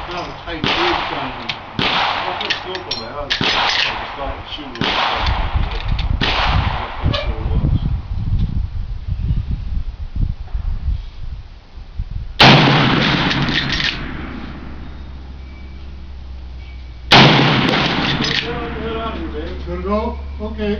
kind of a tight bid thing. I feel simple now. I just thought the shoe was I think it was. Get out of here, baby. Gonna go? Okay.